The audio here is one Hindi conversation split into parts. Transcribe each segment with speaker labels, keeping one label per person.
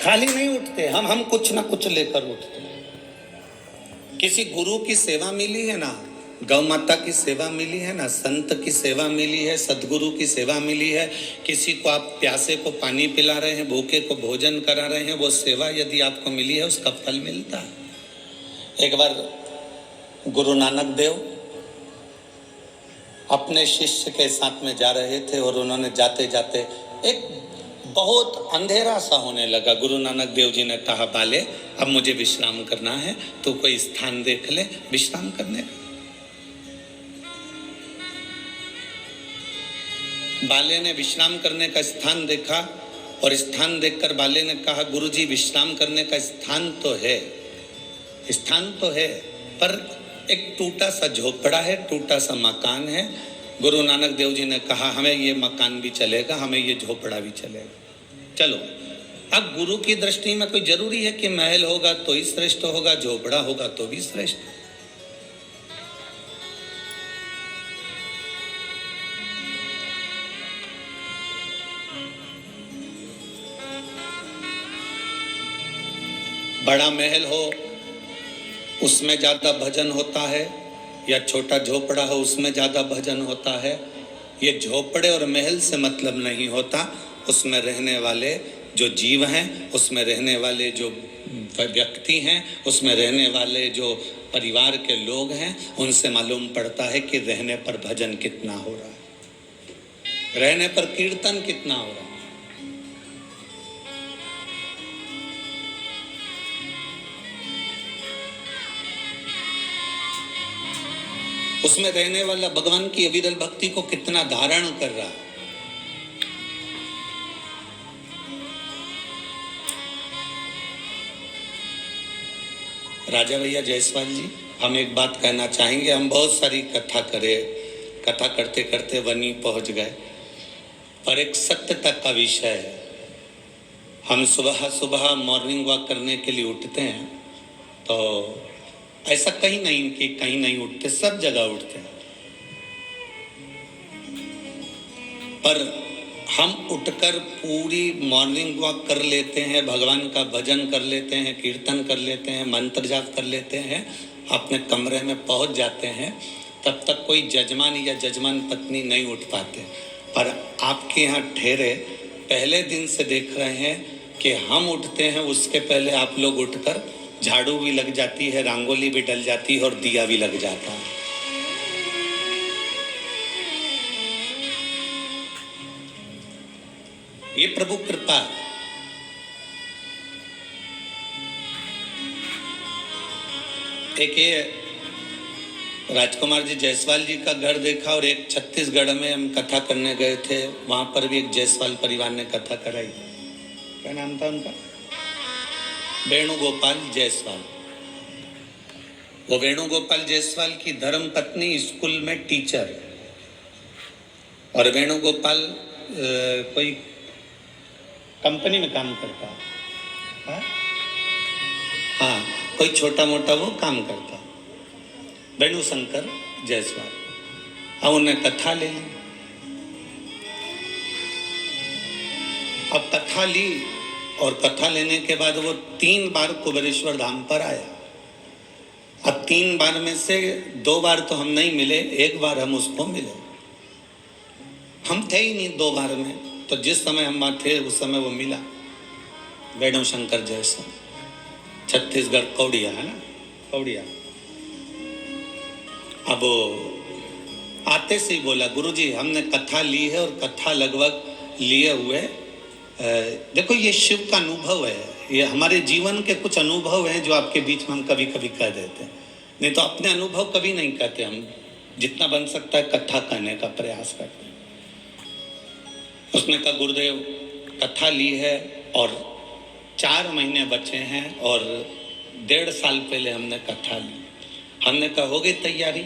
Speaker 1: खाली नहीं उठते हम कुछ ना कुछ लेकर उठते हैं। किसी गुरु की सेवा मिली है ना, गौ माता की सेवा मिली है ना, संत की सेवा मिली है, सदगुरु की सेवा मिली है, किसी को आप प्यासे को पानी पिला रहे हैं, भूखे को भोजन करा रहे हैं, वो सेवा यदि आपको मिली है उसका फल मिलता है। एक बार गुरु नानक देव अपने शिष्य के साथ में जा रहे थे और उन्होंने जाते जाते एक बहुत अंधेरा सा होने लगा। गुरु नानक देव जी ने कहा, बाले अब मुझे विश्राम करना है, तो कोई स्थान देख ले विश्राम करने का। बाले ने विश्राम करने का स्थान देखा और स्थान देखकर बाले ने कहा, गुरुजी विश्राम करने का स्थान तो है, पर एक टूटा सा झोपड़ा है, टूटा सा मकान है। गुरु नानक देव जी ने कहा, हमें ये मकान भी चलेगा, हमें ये झोपड़ा भी चलेगा, चलो। अब गुरु की दृष्टि में कोई जरूरी है कि महल होगा तो ही श्रेष्ठ होगा, झोपड़ा होगा तो भी श्रेष्ठ। बड़ा महल हो उसमें ज्यादा भजन होता है, या छोटा झोपड़ा हो उसमें ज्यादा भजन होता है। ये झोपड़े और महल से मतलब नहीं होता, उसमें रहने वाले जो जीव हैं, उसमें रहने वाले जो व्यक्ति हैं, उसमें रहने वाले जो परिवार के लोग हैं, उनसे मालूम पड़ता है कि रहने पर भजन कितना हो रहा है, रहने पर कीर्तन कितना हो रहा है। उसमें रहने वाला भगवान की अविरल भक्ति को कितना धारण कर रहा है। राजा भैया जायसवाल जी, हम एक बात कहना चाहेंगे। हम बहुत सारी कथा करते करते वनी पहुंच गए, पर एक सत्यता का विषय है। हम सुबह सुबह मॉर्निंग वॉक करने के लिए उठते हैं, तो ऐसा कहीं नहीं कि कहीं नहीं उठते, सब जगह उठते हैं। पर हम उठकर पूरी मॉर्निंग वॉक कर लेते हैं, भगवान का भजन कर लेते हैं, कीर्तन कर लेते हैं, मंत्र जाप कर लेते हैं, अपने कमरे में पहुंच जाते हैं, तब तक कोई जजमान या जजमान पत्नी नहीं उठ पाते। पर आपके यहाँ ठहरे पहले दिन से देख रहे हैं कि हम उठते हैं, उसके पहले आप लोग उठकर झाड़ू भी लग जाती है, रंगोली भी डल जाती है और दिया भी लग जाता है। ये प्रभु कृपा। एक ये राजकुमार जी जायसवाल जी का घर देखा, और एक छत्तीसगढ़ में हम कथा करने गए थे, वहां पर भी एक जायसवाल परिवार ने कथा कराई। क्या नाम था उनका? वेणुगोपाल जायसवाल। वो वेणुगोपाल जायसवाल की धर्म पत्नी स्कूल में टीचर, और वेणुगोपाल कोई कंपनी में काम करता है, हाँ कोई छोटा मोटा वो काम करता, वेणुशंकर जायसवाल। अब उन्हें कथा ले ली। अब कथा ली और कथा लेने के बाद वो 3 बार कुबेरेश्वर धाम पर आया। अब 3 बार में से 2 बार तो हम नहीं मिले, 1 बार हम उसको मिले। हम थे ही नहीं 2 बार में, तो जिस समय हम वहाँ थे उस समय वो मिला। वेणुशंकर जायसवाल, छत्तीसगढ़ कौड़िया है ना, कौड़िया। अब आते से ही बोला, गुरुजी हमने कथा ली है, और कथा लगभग लिए हुए देखो ये शिव का अनुभव है, ये हमारे जीवन के कुछ अनुभव हैं जो आपके बीच में हम कभी कभी कह देते हैं, नहीं तो अपने अनुभव कभी नहीं कहते। हम जितना बन सकता है कथा कहने का प्रयास करते हैं। उसने कहा, गुरुदेव कथा ली है और 4 महीने बचे हैं, और 1.5 साल पहले हमने कथा ली। हमने कहा हो गई तैयारी?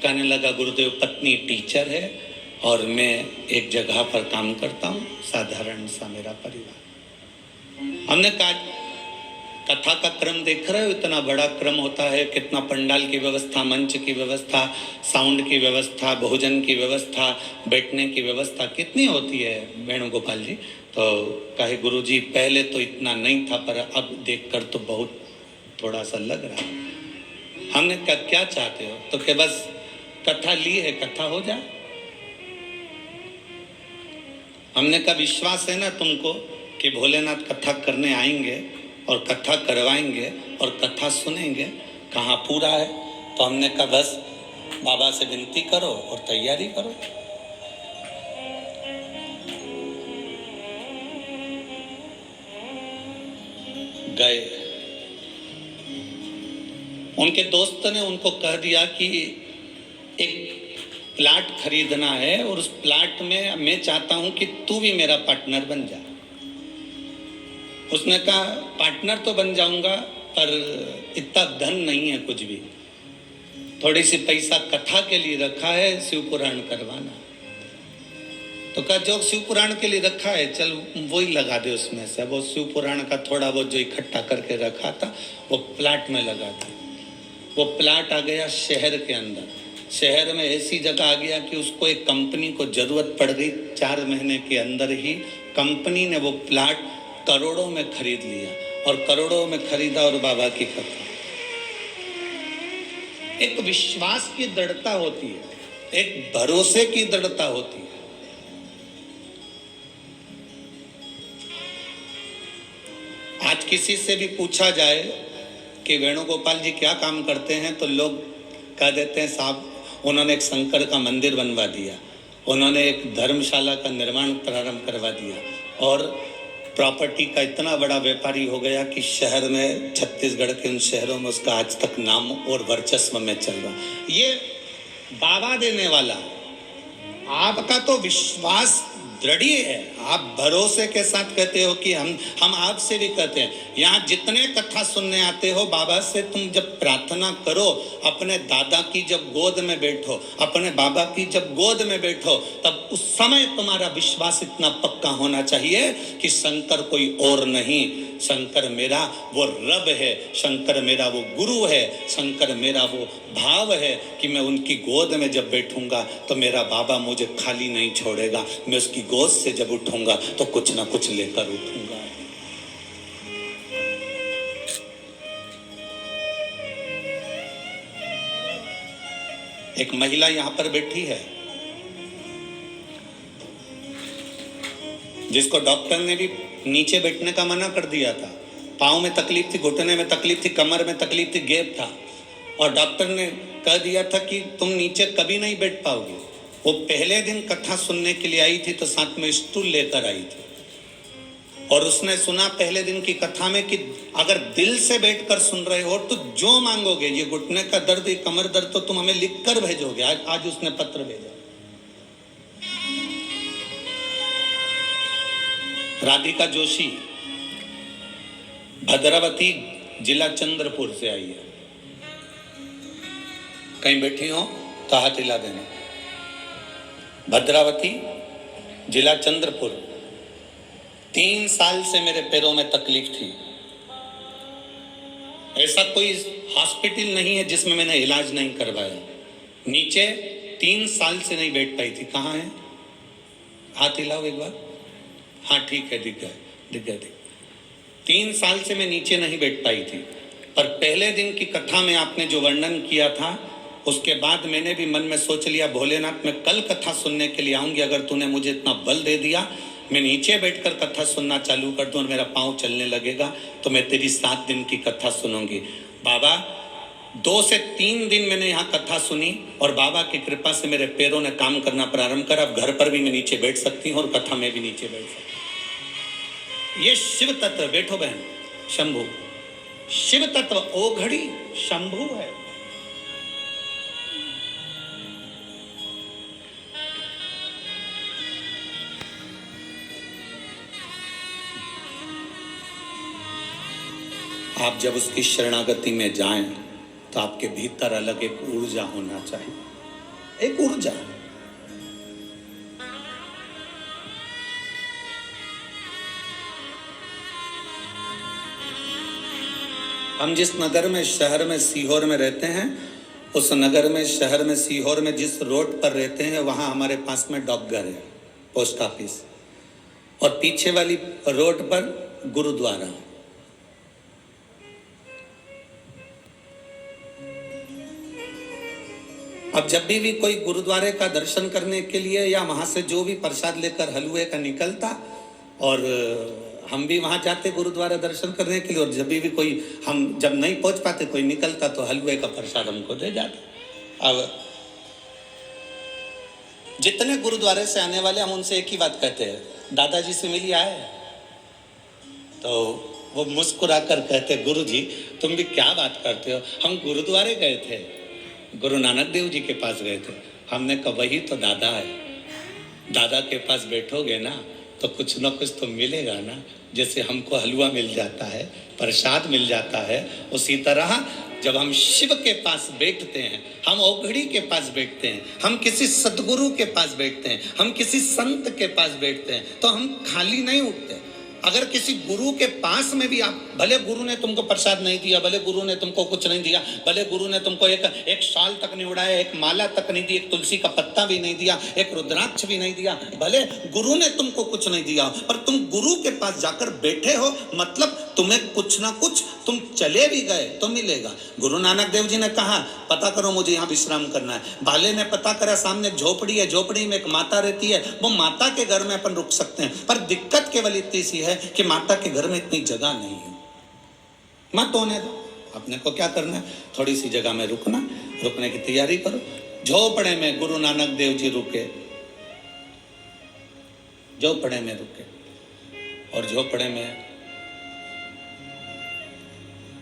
Speaker 1: कहने लगा, गुरुदेव पत्नी टीचर है और मैं एक जगह पर काम करता हूँ, साधारण सा मेरा परिवार। हमने कहा कथा का क्रम देख रहे हो, इतना बड़ा क्रम होता है, कितना पंडाल की व्यवस्था, मंच की व्यवस्था, साउंड की व्यवस्था, भोजन की व्यवस्था, बैठने की व्यवस्था कितनी होती है वेणुगोपाल जी। तो कहे गुरुजी पहले तो इतना नहीं था, पर अब देखकर तो बहुत थोड़ा सा लग रहा है। हमने कहा क्या चाहते हो? तो कि बस कथा ली है, कथा हो जाए। हमने कहा विश्वास है ना तुमको कि भोलेनाथ कथा करने आएंगे और कथा करवाएंगे और कथा सुनेंगे? कहाँ पूरा है। तो हमने कहा बस बाबा से विनती करो और तैयारी करो। गए, उनके दोस्त ने उनको कह दिया कि एक प्लाट खरीदना है और उस प्लाट में मैं चाहता हूं कि तू भी मेरा पार्टनर बन जा। उसने कहा पार्टनर तो बन जाऊंगा, पर इतना धन नहीं है कुछ भी, थोड़ी सी पैसा कथा के लिए रखा है, शिव पुराण करवाना। तो कहा जो शिव पुराण के लिए रखा है चल वो ही लगा दे उसमें से। वो शिव पुराण का थोड़ा बहुत जो इकट्ठा करके रखा था वो प्लाट में लगा दिया। वो प्लाट आ गया शहर के अंदर। शहर में ऐसी जगह आ गया कि उसको एक कंपनी को जरूरत पड़ गई। 4 महीने के अंदर ही कंपनी ने वो प्लाट करोड़ों में खरीद लिया, और करोड़ों में खरीदा और बाबा की कथा। एक विश्वास की दृढ़ता होती है, एक भरोसे की दृढ़ता होती है। आज किसी से भी पूछा जाए कि वेणुगोपाल जी क्या काम करते हैं, तो लोग कह देते हैं साहब उन्होंने एक शंकर का मंदिर बनवा दिया, उन्होंने एक धर्मशाला का निर्माण प्रारंभ करवा दिया, और प्रॉपर्टी का इतना बड़ा व्यापारी हो गया कि शहर में, छत्तीसगढ़ के उन शहरों में उसका आज तक नाम और वर्चस्व में चल रहा। ये बाबा देने वाला, आपका तो विश्वास दृढ़ है। आप भरोसे के साथ कहते हो कि हम आपसे भी कहते हैं, यहाँ जितने कथा सुनने आते हो बाबा से, तुम जब प्रार्थना करो, अपने दादा की जब गोद में बैठो, अपने बाबा की जब गोद में बैठो, तब उस समय तुम्हारा विश्वास इतना पक्का होना चाहिए कि शंकर कोई और नहीं, शंकर मेरा वो रब है, शंकर मेरा वो गुरु है, शंकर मेरा वो भाव है कि मैं उनकी गोद में जब बैठूंगा तो मेरा बाबा मुझे खाली नहीं छोड़ेगा। मैं उसकी गोद से जब उठूंगा तो कुछ ना कुछ लेकर उठूंगा। एक महिला यहां पर बैठी है जिसको डॉक्टर ने भी नीचे बैठने का मना कर दिया था। पाँव में तकलीफ थी, घुटने में तकलीफ थी, कमर में तकलीफ थी, गैप था, और डॉक्टर ने कह दिया था कि तुम नीचे कभी नहीं बैठ पाओगे। वो पहले दिन कथा सुनने के लिए आई थी तो साथ में स्टूल लेकर आई थी, और उसने सुना पहले दिन की कथा में कि अगर दिल से बैठकर सुन रहे हो तो जो मांगोगे, ये घुटने का दर्द, ये कमर दर्द, तो तुम हमें लिखकर भेजोगे। आज उसने पत्र भेजा। राधिका जोशी भद्रावती जिला चंद्रपुर से आई है। कहीं बैठी हो तो हाथ हिला देना। भद्रावती जिला चंद्रपुर। 3 साल से मेरे पैरों में तकलीफ थी। ऐसा कोई हॉस्पिटल नहीं है जिसमें मैंने इलाज नहीं करवाया। नीचे 3 साल से नहीं बैठ पाई थी। कहाँ है? हाथ हिलाओ एक बार। हाँ ठीक है, दिख गया। 3 साल से मैं नीचे नहीं बैठ पाई थी, पर पहले दिन की कथा में आपने जो वर्णन किया था, उसके बाद मैंने भी मन में सोच लिया भोलेनाथ मैं कल कथा सुनने के लिए आऊंगी। अगर तूने मुझे इतना बल दे दिया, मैं नीचे बैठकर कथा सुनना चालू कर दूं और मेरा पाँव चलने लगेगा, तो मैं तेरी 7 दिन की कथा सुनूंगी। बाबा 2 से 3 दिन मैंने यहाँ कथा सुनी और बाबा की कृपा से मेरे पैरों ने काम करना प्रारंभ करा। अब घर पर भी मैं नीचे बैठ सकती हूँ और कथा में भी नीचे बैठ सकती हूँ। ये शिव तत्व, बैठो बहन, शंभु शिव तत्व, ओघड़ी शंभु है। आप जब उसकी शरणागति में जाएं तो आपके भीतर अलग एक ऊर्जा होना चाहिए, एक ऊर्जा। हम जिस नगर में, शहर में, सीहोर में रहते हैं, उस नगर में, शहर में, सीहोर में जिस रोड पर रहते हैं, वहाँ हमारे पास में डाकघर है, पोस्ट ऑफिस, और पीछे वाली रोड पर गुरुद्वारा। अब जब भी कोई गुरुद्वारे का दर्शन करने के लिए या वहां से जो भी प्रसाद लेकर हलवे का निकलता, और हम भी वहां जाते गुरुद्वारा दर्शन करने के लिए, और जब भी कोई, हम जब नहीं पहुंच पाते, कोई निकलता तो हलवे का प्रसाद हमको दे जाता। अब जितने गुरुद्वारे से आने वाले, हम उनसे एक ही बात कहते हैं, दादाजी से मिली आए? तो वो मुस्कुराकर कहते, गुरु जी तुम भी क्या बात करते हो, हम गुरुद्वारे गए थे, गुरु नानक देव जी के पास गए थे। हमने कहा वही तो दादा है, दादा के पास बैठोगे ना तो कुछ ना कुछ तो मिलेगा ना, जैसे हमको हलवा मिल जाता है, प्रसाद मिल जाता है, उसी तरह जब हम शिव के पास बैठते हैं, हम औघड़ी के पास बैठते हैं, हम किसी सदगुरु के पास बैठते हैं, हम किसी संत के पास बैठते हैं, तो हम खाली नहीं उठते। अगर किसी गुरु के पास में भी आप, भले गुरु ने तुमको प्रसाद नहीं दिया, भले गुरु ने तुमको कुछ नहीं दिया, भले गुरु ने तुमको एक शाल तक नहीं उड़ाया, एक माला तक नहीं दी, एक तुलसी का पत्ता भी नहीं दिया, एक रुद्राक्ष भी नहीं दिया, भले गुरु ने तुमको कुछ नहीं दिया, पर तुम गुरु के पास जाकर बैठे हो, मतलब तुम्हें कुछ ना कुछ, तुम चले भी गए तो मिलेगा। गुरु नानक देव जी ने कहा, पता करो मुझे यहाँ विश्राम करना है। बाले ने पता करा, सामने एक झोपड़ी है, झोपड़ी में एक माता रहती है, वो माता के घर में अपन रुक सकते हैं, पर दिक्कत केवल इतनी सी है कि माता के घर में इतनी जगह नहीं है। मत होने दो, अपने को क्या करना है, थोड़ी सी जगह में रुकना, रुकने की तैयारी करो। झोपड़े में गुरु नानक देव जी रुके, झोपड़े में रुके, और झोपड़े में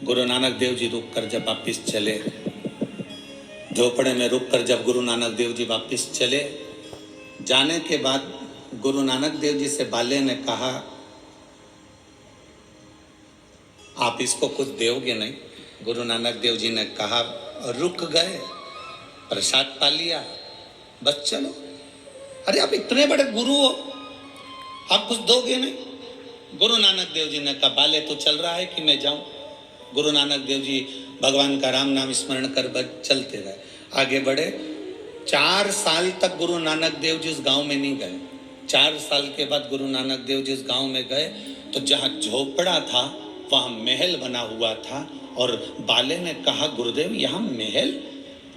Speaker 1: गुरु नानक देव जी रुक कर जब वापिस चले, झोपड़े में रुक कर जब गुरु नानक देव जी वापिस चले, जाने के बाद गुरु नानक देव जी से बाले ने कहा, आप इसको कुछ दोगे नहीं? गुरु नानक देव जी ने कहा, रुक गए, प्रसाद पा लिया, बस चलो। अरे आप इतने बड़े गुरु हो, आप कुछ दोगे नहीं? गुरु नानक देव जी ने कहा, बाले तो चल रहा है कि मैं जाऊं? गुरु नानक देव जी भगवान का राम नाम स्मरण कर चलते रहे, आगे बढ़े। 4 साल तक गुरु नानक देव जी उस गांव में नहीं गए। 4 साल के बाद गुरु नानक देव जी उस गांव में गए, तो जहां झोपड़ा था वहां महल बना हुआ था, और बाले ने कहा, गुरुदेव यहाँ महल?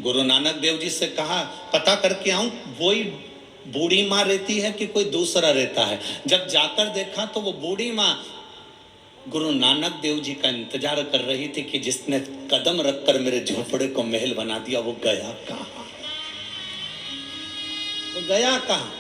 Speaker 1: गुरु नानक देव जी से कहा, पता करके आऊं वही बूढ़ी माँ रहती है कि कोई दूसरा रहता है? जब जाकर देखा तो वो बूढ़ी माँ गुरु नानक देव जी का इंतजार कर रही थी कि जिसने कदम रखकर मेरे झोपड़े को महल बना दिया, वो गया कहाँ? वो गया कहाँ?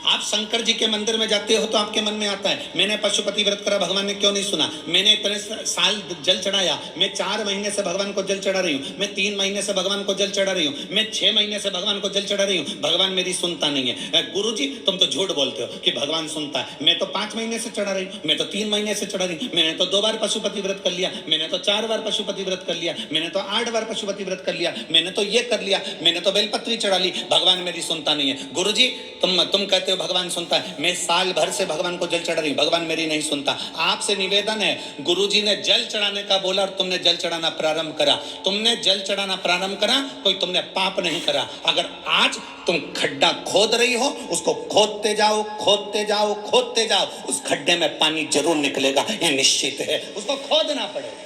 Speaker 1: आप शंकर जी के मंदिर में जाते हो तो आपके मन में आता है, मैंने पशुपति व्रत करा, भगवान ने क्यों नहीं सुना? मैंने इतने साल जल चढ़ाया, मैं 4 महीने से भगवान को जल चढ़ा रही हूँ, मैं 3 महीने से भगवान को जल चढ़ा रही हूँ, मैं 6 महीने से भगवान को जल चढ़ा रही हूँ, भगवान मेरी सुनता नहीं है। गुरु जी तुम तो झूठ बोलते हो कि भगवान सुनता है। मैं तो 5 महीने से चढ़ा रही हूँ, मैं तो 3 महीने से चढ़ा रही हूँ, मैंने तो 2 बार पशुपति व्रत कर लिया, मैंने तो 4 बार पशुपति व्रत कर लिया, मैंने तो 8 बार पशुपति व्रत कर लिया, मैंने तो ये कर लिया, मैंने तो बेलपत्री चढ़ा ली, भगवान मेरी सुनता नहीं है। गुरु जी तुम कहते हो भगवान सुनता है, मैं साल भर से भगवान को जल चढ़ा रही हूं, भगवान मेरी नहीं सुनता। आपसे निवेदन है, गुरुजी ने जल चढ़ाने का बोला और तुमने जल चढ़ाना प्रारंभ करा, तुमने जल चढ़ाना प्रारंभ करा, कोई तुमने पाप नहीं करा। अगर आज तुम खड्डा खोद रही हो, उसको खोदते जाओ, खोदते जाओ, खोदते जाओ, उस खड्डे में पानी जरूर निकलेगा, ये निश्चित है। उसको खोदना पड़ेगा,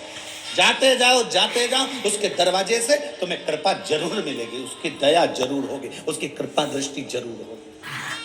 Speaker 1: जाते जाओ, उसके दरवाजे से तुम्हें कृपा जरूर मिलेगी, उसकी दया जरूर होगी, उसकी कृपा दृष्टि जरूर होगी।